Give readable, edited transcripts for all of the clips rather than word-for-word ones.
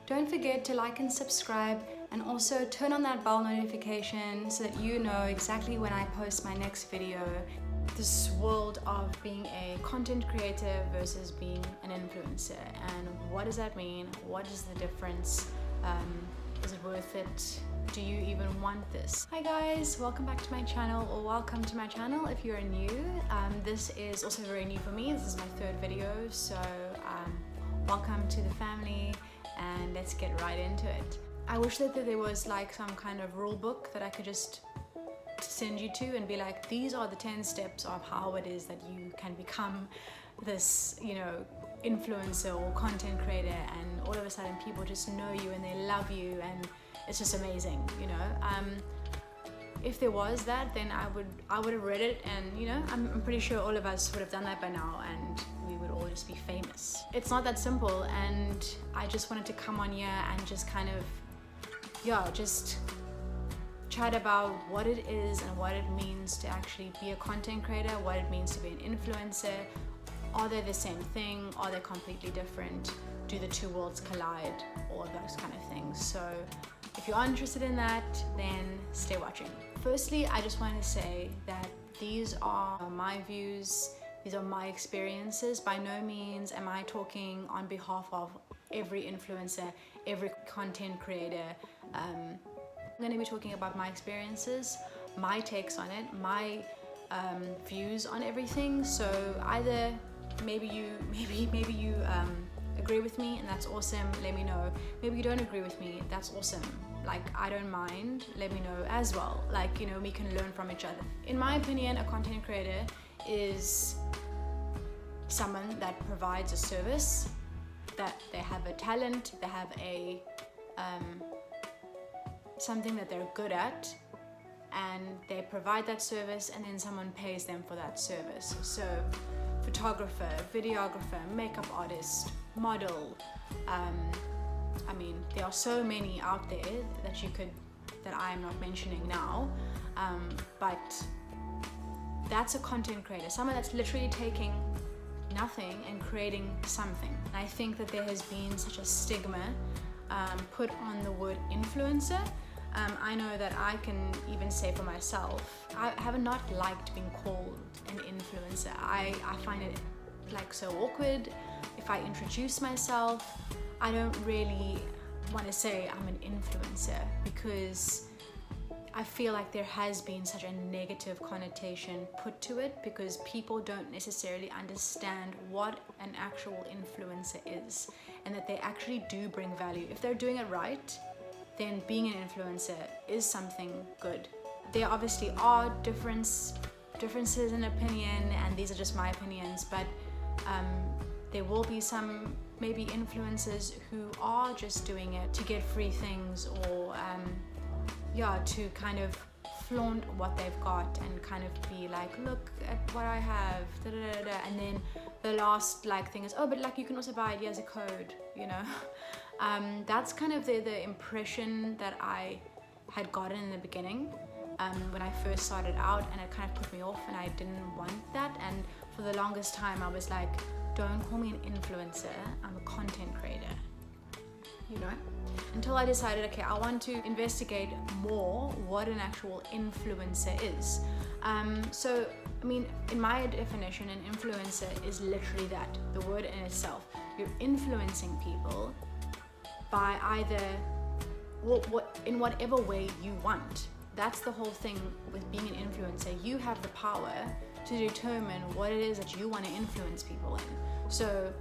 don't forget to like and subscribe, and also turn on that bell notification so that you know exactly when I post my next video. This world of being a content creator versus being an influencer, and what does that mean? What is the difference? Is it worth it? Do you even want this? Hi guys, welcome back to my channel, or welcome to my channel if you're new. This is also very new for me. This is my third video, so welcome to the family, and let's get right into it. I wish that there was like some kind of rule book that I could just send you to and be like, these are the 10 steps of how it is that you can become this, influencer or content creator, and all of a sudden people just know you and they love you, and it's just amazing. If there was that, then I would have read it, and I'm pretty sure all of us would have done that by now, and we would all just be famous. It's not that simple, and I just wanted to come on here and just kind of just chat about what it is and what it means to actually be a content creator, what it means to be an influencer. Are they the same thing? Are they completely different? Do the two worlds collide? All of those kind of things. So if you are interested in that, then stay watching. Firstly, I just want to say that these are my views, these are my experiences. By no means am I talking on behalf of every influencer, every content creator. I'm going to be talking about my experiences, my takes on it, my views on everything. So either maybe you agree with me, and that's awesome, let me know. Maybe you don't agree with me, that's awesome. Like, I don't mind, let me know as well. Like, we can learn from each other. In my opinion, a content creator is someone that provides a service, that they have a talent, they have a something that they're good at, and they provide that service, and then someone pays them for that service. So photographer, videographer, makeup artist, model, there are so many out there that I am not mentioning now, but that's a content creator, someone that's literally taking nothing and creating something. And I think that there has been such a stigma put on the word influencer. I know that I can even say for myself, I have not liked being called an influencer. I find it like so awkward. If I introduce myself, I don't really want to say I'm an influencer, because I feel like there has been such a negative connotation put to it, because people don't necessarily understand what an actual influencer is, and that they actually do bring value. If they're doing it right, then being an influencer is something good. There obviously are differences in opinion, and these are just my opinions, but there will be some maybe influencers who are just doing it to get free things, or to kind of flaunt what they've got and kind of be like, look at what I have, da, da, da, da. And then the last thing is, oh, but you can also buy it, here's a code, That's kind of the impression that I had gotten in the beginning when I first started out, and it kind of put me off, and I didn't want that. And for the longest time I was like, don't call me an influencer, I'm a content creator, until I decided, okay, I want to investigate more what an actual influencer is. In my definition, an influencer is literally that, the word in itself. You're influencing people by either in whatever way you want. That's the whole thing with being an influencer. You have the power to determine what it is that you want to influence people in. So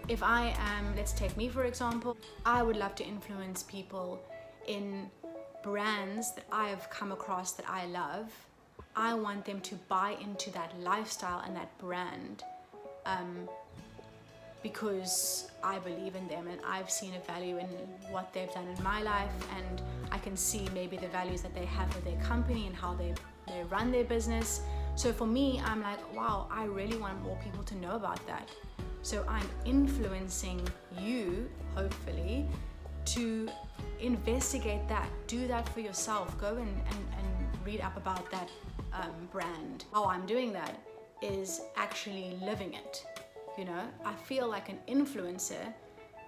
if I am, let's take me for example, I would love to influence people in brands that I have come across that I love. I want them to buy into that lifestyle and that brand, because I believe in them, and I've seen a value in what they've done in my life, and I can see maybe the values that they have with their company and how they run their business. So for me, I'm like, wow, I really want more people to know about that. So I'm influencing you, hopefully, to investigate that. Do that for yourself. Go and read up about that brand. How I'm doing that is actually living it. I feel like an influencer,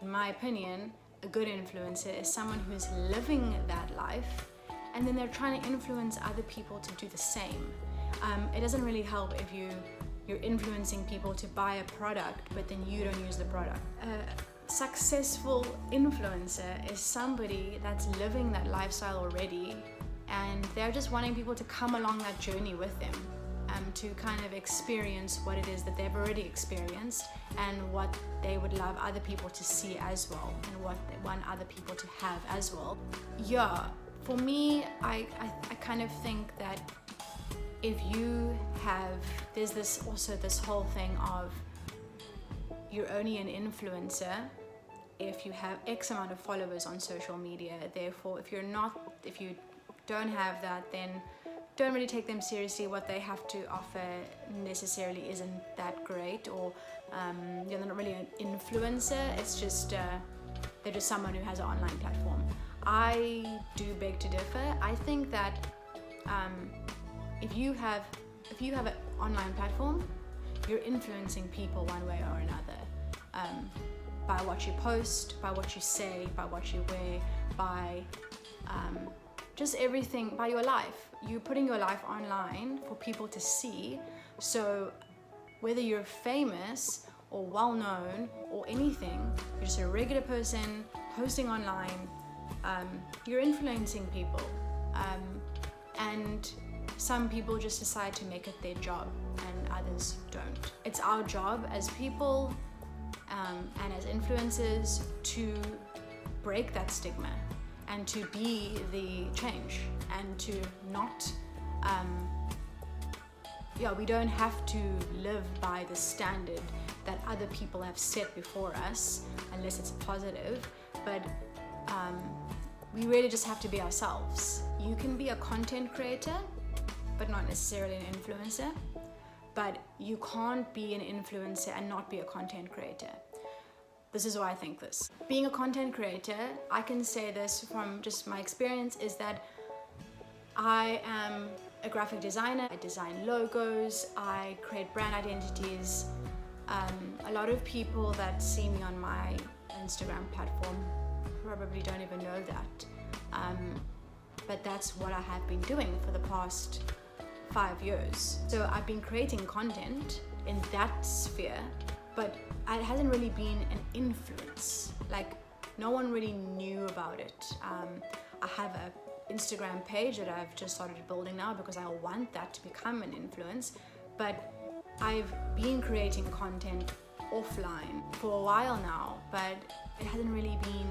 in my opinion, a good influencer is someone who's living that life, and then they're trying to influence other people to do the same. It doesn't really help if you're influencing people to buy a product, but then you don't use the product. A successful influencer is somebody that's living that lifestyle already, and they're just wanting people to come along that journey with them, to kind of experience what it is that they've already experienced and what they would love other people to see as well, and what they want other people to have as well. Yeah, for me, I kind of think that if you have, there's this whole thing of you're only an influencer if you have X amount of followers on social media. Therefore, if you don't have that, then don't really take them seriously. What they have to offer necessarily isn't that great, or they're not really an influencer. It's just they're just someone who has an online platform. I do beg to differ. I think that if you have an online platform, you're influencing people one way or another, by what you post, by what you say, by what you wear, by just everything, by your life. You're putting your life online for people to see. So whether you're famous or well-known or anything, you're just a regular person posting online, you're influencing people. And some people just decide to make it their job and others don't. It's our job as people and as influencers to break that stigma and to be the change, and to not, we don't have to live by the standard that other people have set before us unless it's positive, but we really just have to be ourselves. You can be a content creator, but not necessarily an influencer, but you can't be an influencer and not be a content creator. This is why I think this. Being a content creator, I can say this from just my experience, is that I am a graphic designer. I design logos, I create brand identities. A lot of people that see me on my Instagram platform probably don't even know that. But that's what I have been doing for the past 5 years. So I've been creating content in that sphere, but it hasn't really been an influence. Like, no one really knew about it. I have an Instagram page that I've just started building now because I want that to become an influence, but I've been creating content offline for a while now, but it hasn't really been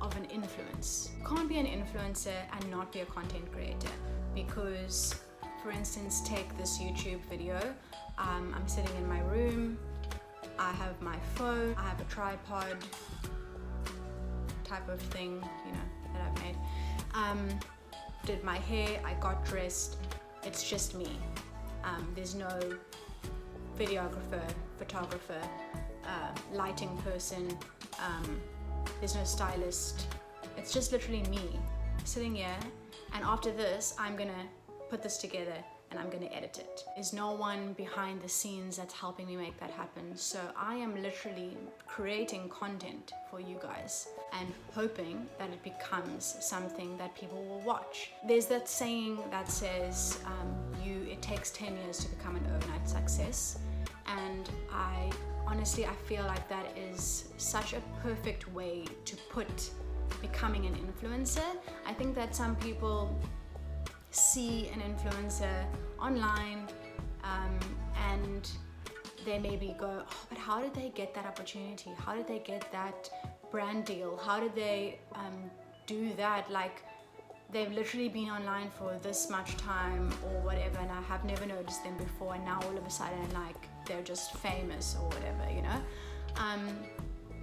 of an influence. You can't be an influencer and not be a content creator, because, for instance, take this YouTube video. I'm sitting in my room, I have my phone, I have a tripod type of thing, that I've made. Did my hair, I got dressed, it's just me. There's no videographer, photographer, lighting person, there's no stylist. It's just literally me sitting here, and after this I'm gonna put this together and I'm gonna edit it. There's no one behind the scenes that's helping me make that happen. So I am literally creating content for you guys and hoping that it becomes something that people will watch. There's that saying that says it takes 10 years to become an overnight success, and I feel like that is such a perfect way to put becoming an influencer. I think that some people see an influencer online and they maybe go, oh, but how did they get that opportunity? How did they get that brand deal? How did they do that? Like, they've literally been online for this much time or whatever, and I have never noticed them before, and now all of a sudden, like, they're just famous or whatever,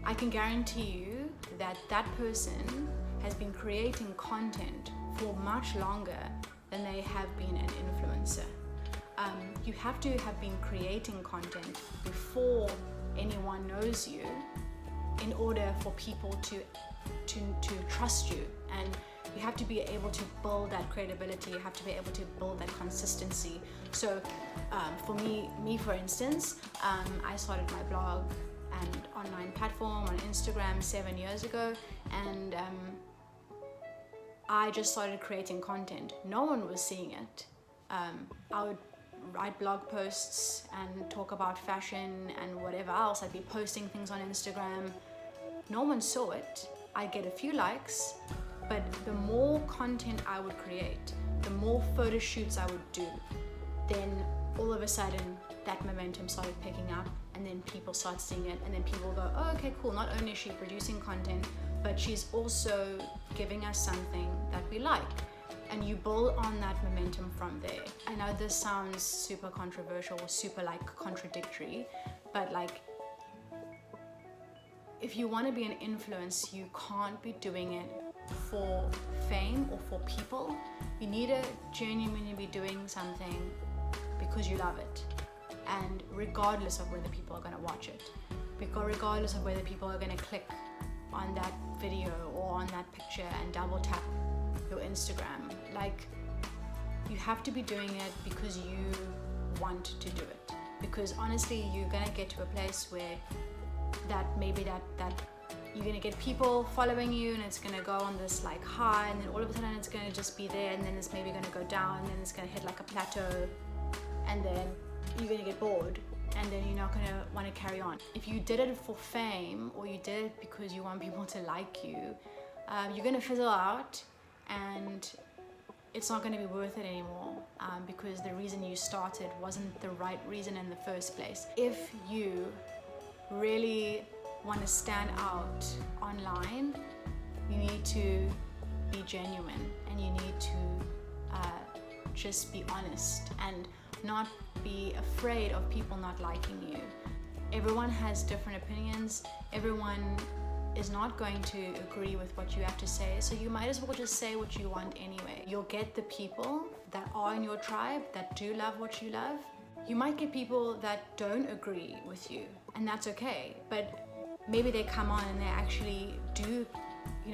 I can guarantee you that that person has been creating content for much longer than they have been an influencer. You have to have been creating content before anyone knows you in order for people to trust you, and you have to be able to build that credibility. You have to be able to build that consistency. So for me for instance, I started my blog and online platform on Instagram 7 years ago, and I just started creating content. No one was seeing it. I would write blog posts and talk about fashion and whatever else. I'd be posting things on Instagram. No one saw it. I'd get a few likes, but the more content I would create, the more photo shoots I would do, then all of a sudden that momentum started picking up, and then people start seeing it, and then people go, oh, okay, cool, not only is she producing content, but she's also giving us something that we like. And you build on that momentum from there. I know this sounds super controversial or super like contradictory, but like, if you want to be an influence, you can't be doing it for fame or for people. You need to genuinely be doing something because you love it, and regardless of whether people are going to watch it, because regardless of whether people are going to click on that video or on that picture and double tap your Instagram. Like, you have to be doing it because you want to do it, because honestly you're going to get to a place where that you're going to get people following you, and it's going to go on this like high, and then all of a sudden it's going to just be there, and then it's maybe going to go down, and then it's going to hit like a plateau, and then you're going to get bored, and then you're not going to want to carry on. If you did it for fame, or you did it because you want people to like you, you're going to fizzle out, and it's not going to be worth it anymore, because the reason you started wasn't the right reason in the first place. If you really want to stand out online, you need to be genuine, and you need to just be honest and not be afraid of people not liking you. Everyone has different opinions. Everyone is not going to agree with what you have to say, so you might as well just say what you want anyway. You'll get the people that are in your tribe that do love what you love. You might get people that don't agree with you, and that's okay, but maybe they come on and they actually do,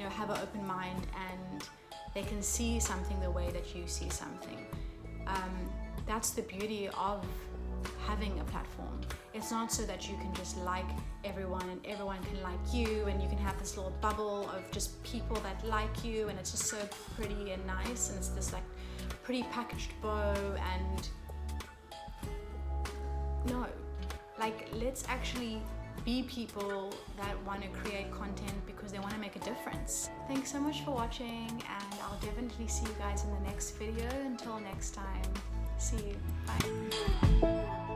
have an open mind, and they can see something the way that you see something. That's the beauty of having a platform. It's not so that you can just like everyone and everyone can like you, and you can have this little bubble of just people that like you, and it's just so pretty and nice, and it's this like pretty packaged bow. And no, like, let's actually be people that want to create content because they want to make a difference. Thanks so much for watching, and I'll definitely see you guys in the next video. Until next time, see you. Bye.